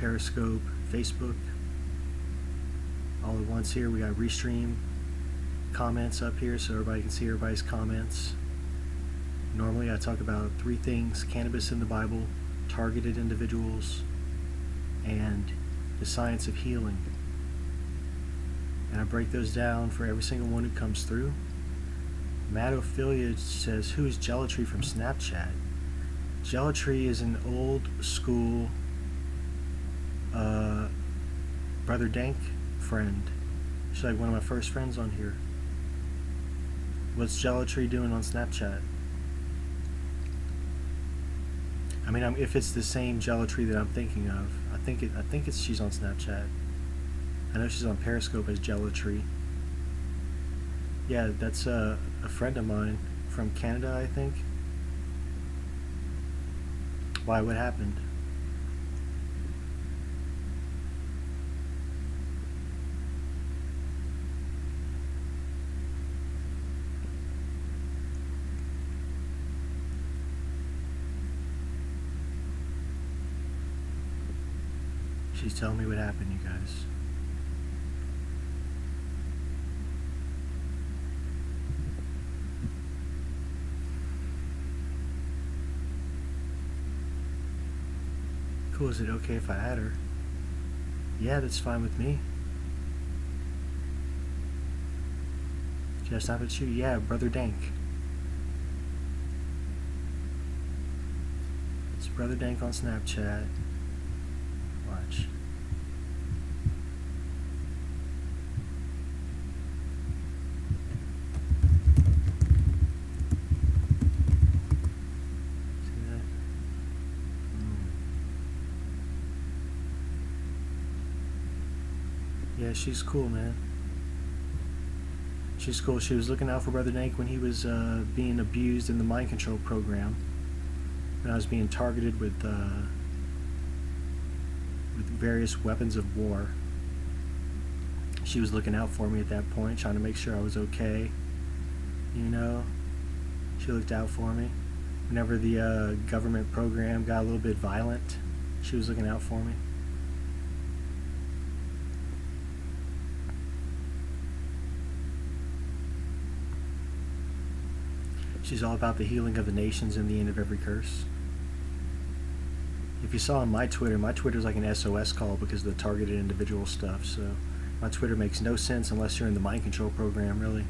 Periscope, Facebook. All at once here. We got Restream comments up here so everybody can see everybody's comments. Normally I talk about 3 things: cannabis in the Bible, targeted individuals, and the science of healing. And I break those down for every single one who comes through. Matt Ophelia says, who's Gelatry from Snapchat? Gelatry is an old school Brother Dank friend. She's like one of my first friends on here. What's Gelatry doing on Snapchat? I mean, if it's the same Gelatry that I'm thinking of, I think she's on Snapchat. I know she's on Periscope as Gelatry. Yeah, that's a friend of mine from Canada, I think. Why? What happened? She's telling me what happened, you guys. Cool, is it okay if I add her? Yeah, that's fine with me. Just not at you? Yeah, Brother Dank. It's Brother Dank on Snapchat. Watch. Yeah, she's cool, man. She's cool. She was looking out for Brother Dank when he was being abused in the mind control program. When I was being targeted with various weapons of war. She was looking out for me at that point, trying to make sure I was okay. You know, she looked out for me. Whenever the government program got a little bit violent, she was looking out for me. She's all about the healing of the nations and the end of every curse. If you saw on my Twitter's like an SOS call because of the targeted individual stuff, so my Twitter makes no sense unless you're in the mind control program, really.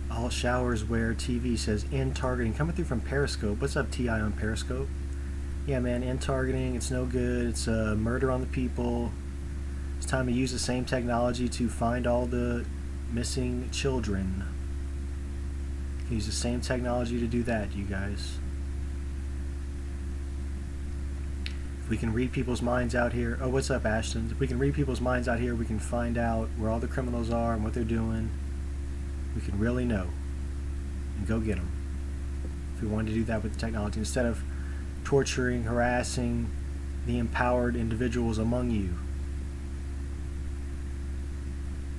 All showers wear TV says in targeting. Coming through from Periscope. What's up, TI on Periscope? Yeah, man, in targeting, it's no good. It's murder on the people. It's time to use the same technology to find all the missing children. Use the same technology to do that, you guys. If we can read people's minds out here. Oh, what's up, Ashton? If we can read people's minds out here, we can find out where all the criminals are and what they're doing. We can really know and go get them. If we wanted to do that with the technology, instead of torturing, harassing the empowered individuals among you.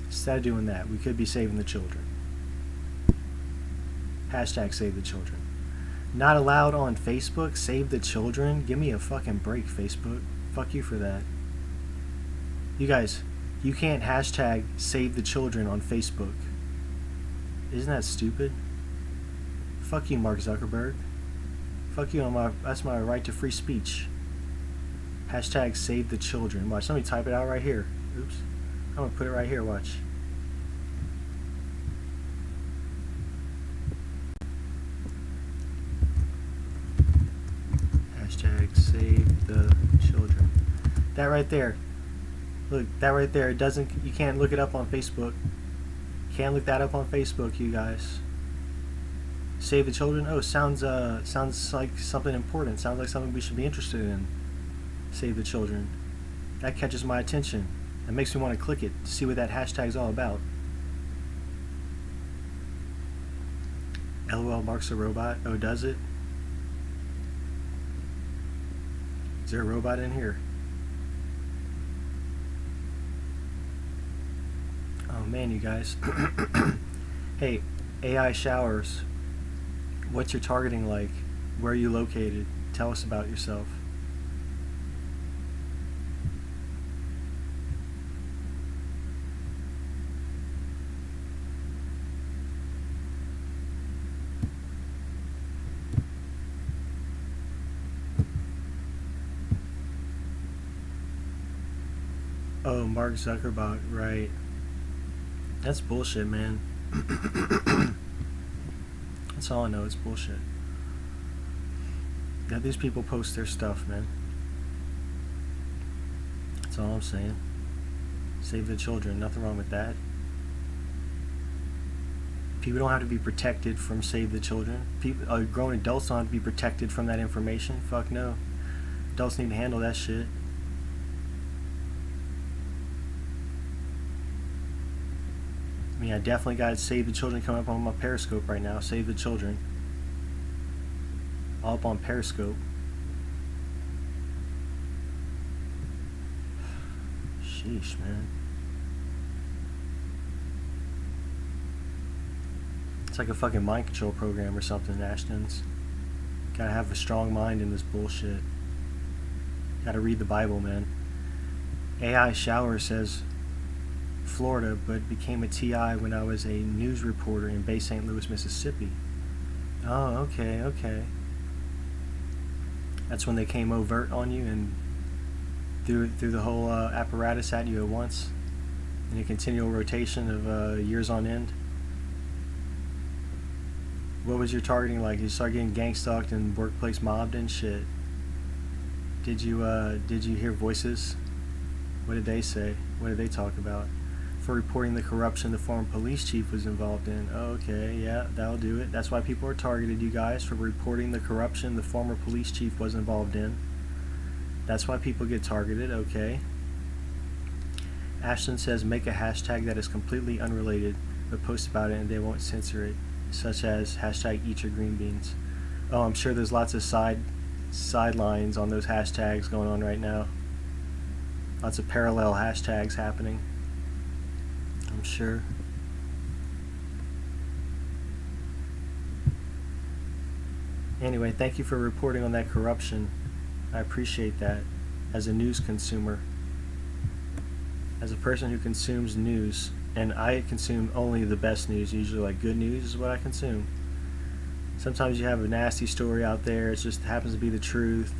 Instead of doing that, we could be saving the children. Hashtag save the children. Not allowed on Facebook? Save the children? Give me a fucking break, Facebook. Fuck you for that. You guys, you can't hashtag save the children on Facebook. Isn't that stupid? Fuck you, Mark Zuckerberg. Fuck you on that's my right to free speech. Hashtag save the children. Watch, let me type it out right here. Oops. I'm gonna put it right here, watch. Hashtag save the children. That right there. Look, that right there, you can't look it up on Facebook. Can't look that up on Facebook, you guys. Save the children? Oh, sounds like something important. Sounds like something we should be interested in. Save the children. That catches my attention. It makes me want to click it to see what that hashtag's all about. LOL Mark's a robot. Oh, does it? Is there a robot in here? Oh man, you guys. Hey, AI showers. What's your targeting like? Where are you located? Tell us about yourself. Oh, Mark Zuckerberg, right. That's bullshit, man. That's all I know, it's bullshit. Yeah, these people post their stuff, man. That's all I'm saying. Save the children, nothing wrong with that. People don't have to be protected from Save the Children. People, grown adults don't have to be protected from that information. Fuck no. Adults need to handle that shit. I mean, I definitely got Save the Children coming up on my Periscope right now. Save the Children. All up on Periscope. Sheesh, man. It's like a fucking mind control program or something, Ashton's. Gotta have a strong mind in this bullshit. Gotta read the Bible, man. AI Shower says Florida, but became a TI when I was a news reporter in Bay St. Louis, Mississippi. Oh, okay. That's when they came overt on you and threw the whole apparatus at you at once in a continual rotation of years on end. What was your targeting like? You start getting gang stalked and workplace mobbed and shit. Did you hear voices? What did they say? What did they talk about? For reporting the corruption the former police chief was involved in. Okay, yeah, that'll do it. That's why people are targeted, you guys, for reporting the corruption the former police chief was involved in. That's why people get targeted, okay. Ashton says make a hashtag that is completely unrelated, but post about it and they won't censor it, such as hashtag eat your green beans. Oh, I'm sure there's lots of sidelines on those hashtags going on right now. Lots of parallel hashtags happening. I'm sure. Anyway, thank you for reporting on that corruption. I appreciate that as a news consumer. As a person who consumes news, and I consume only the best news, usually like good news is what I consume. Sometimes you have a nasty story out there, it just happens to be the truth,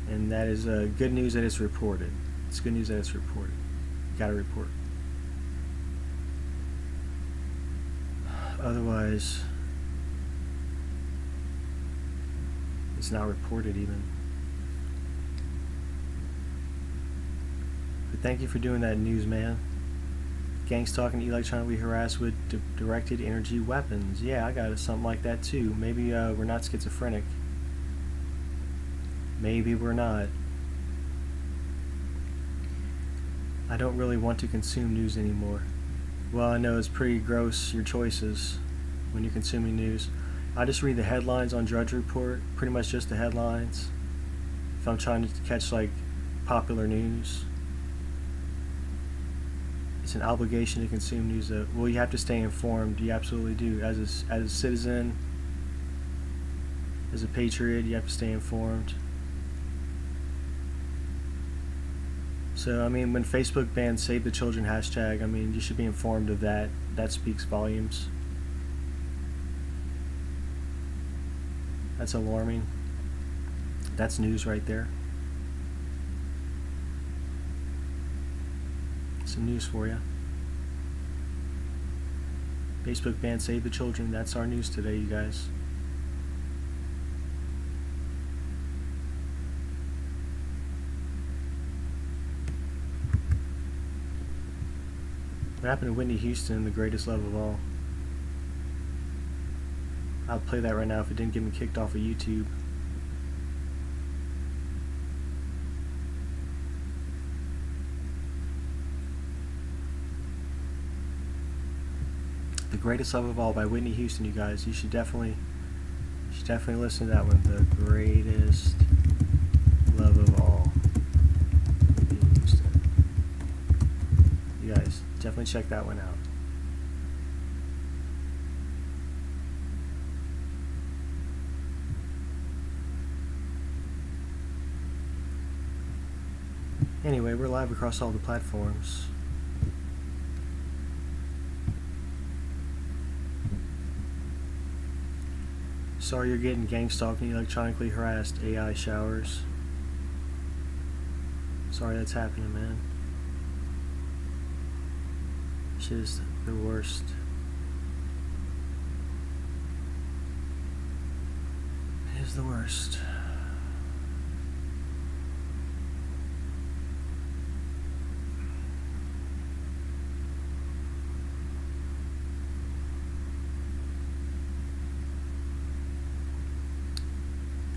and that is good news that it's reported. It's good news that it's reported. You gotta report. Otherwise, it's not reported even. But thank you for doing that, newsman. Gangs talking electronically harassed with directed energy weapons. Yeah, I got something like that too. Maybe we're not schizophrenic. Maybe we're not. I don't really want to consume news anymore. Well, I know it's pretty gross, your choices, when you're consuming news. I just read the headlines on Drudge Report, pretty much just the headlines. If I'm trying to catch, like, popular news. It's an obligation to consume news. Well, you have to stay informed, you absolutely do. As a citizen, as a patriot, you have to stay informed. So, I mean, when Facebook banned Save the Children hashtag, I mean, you should be informed of that. That speaks volumes. That's alarming. That's news right there. Some news for you. Facebook banned Save the Children. That's our news today, you guys. What happened to Whitney Houston, the greatest love of all? I'll play that right now if it didn't get me kicked off of YouTube. The Greatest Love of All by Whitney Houston, you guys. You should definitely listen to that one. The Greatest Love of All. Whitney Houston. You guys, definitely check that one out. Anyway, we're live across all the platforms. Sorry you're getting gang stalked and electronically harassed, AI showers. Sorry that's happening, man. Shit is the worst. It is the worst.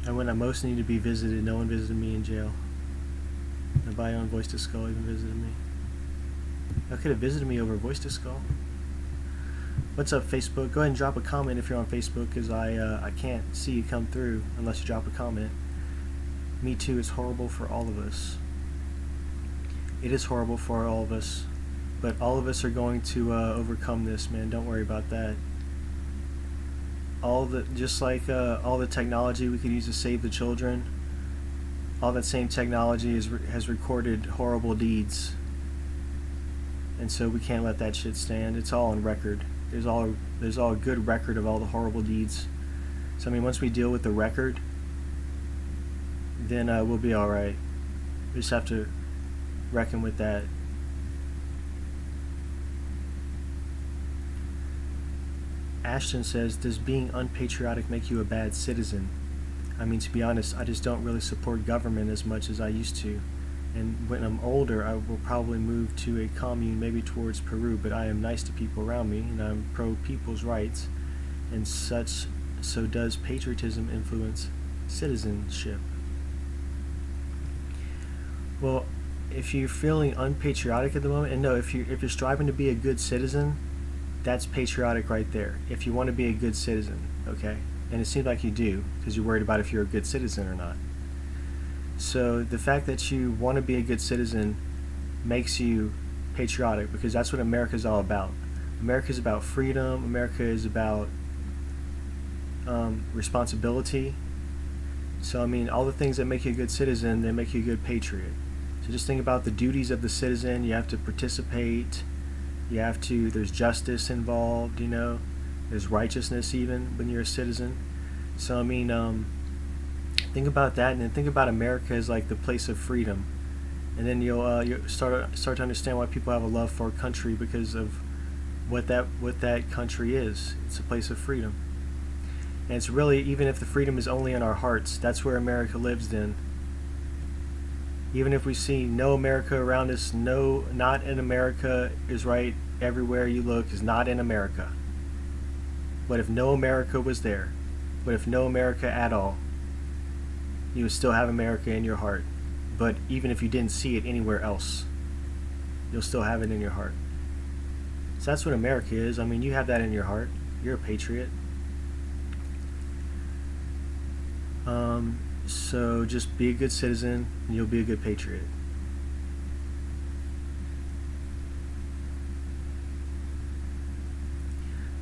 And when I most need to be visited, no one visited me in jail. Nobody on Voice to Skull even visited me. I could have visited me over Voice to Skull. What's up, Facebook? Go ahead and drop a comment if you're on Facebook, because I can't see you come through unless you drop a comment. Me Too is horrible for all of us. It is horrible for all of us, but all of us are going to overcome this, man. Don't worry about that. Just like all the technology we could use to save the children, all that same technology has recorded horrible deeds, and so we can't let that shit stand. It's all on record. There's all a good record of all the horrible deeds. So I mean, once we deal with the record, then we'll be all right. We just have to reckon with that. Ashton says, does being unpatriotic make you a bad citizen? I mean, to be honest, I just don't really support government as much as I used to. And when I'm older, I will probably move to a commune, maybe towards Peru, but I am nice to people around me, and I'm pro people's rights and such. So does patriotism influence citizenship? Well, if you're feeling unpatriotic at the moment, and no, if you're striving to be a good citizen, that's patriotic right there. If you want to be a good citizen, okay? And it seems like you do, because you're worried about if you're a good citizen or not. So the fact that you want to be a good citizen makes you patriotic, because that's what America's all about. America's about freedom. America is about responsibility. So I mean, all the things that make you a good citizen, they make you a good patriot. So just think about the duties of the citizen. You have to participate. There's justice involved, you know. There's righteousness even when you're a citizen. So I mean, think about that, and then think about America as like the place of freedom. And then you'll start to understand why people have a love for a country, because of what that country is. It's a place of freedom. And it's really, even if the freedom is only in our hearts, that's where America lives in. Even if we see no America around us, no, not in America is right everywhere you look is not in America. What if no America was there? What if no America at all? You would still have America in your heart. But even if you didn't see it anywhere else, you'll still have it in your heart. So that's what America is. I mean, you have that in your heart. You're a patriot. So just be a good citizen, and you'll be a good patriot.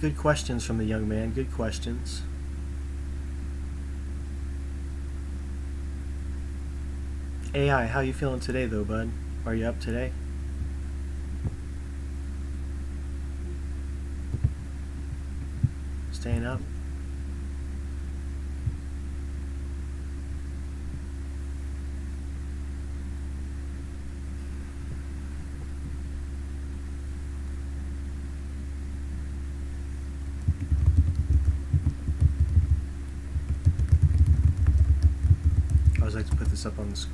Good questions from the young man. Good questions. AI, how you feeling today, though, bud? Are you up today? Staying up? I always like to put this up on the screen.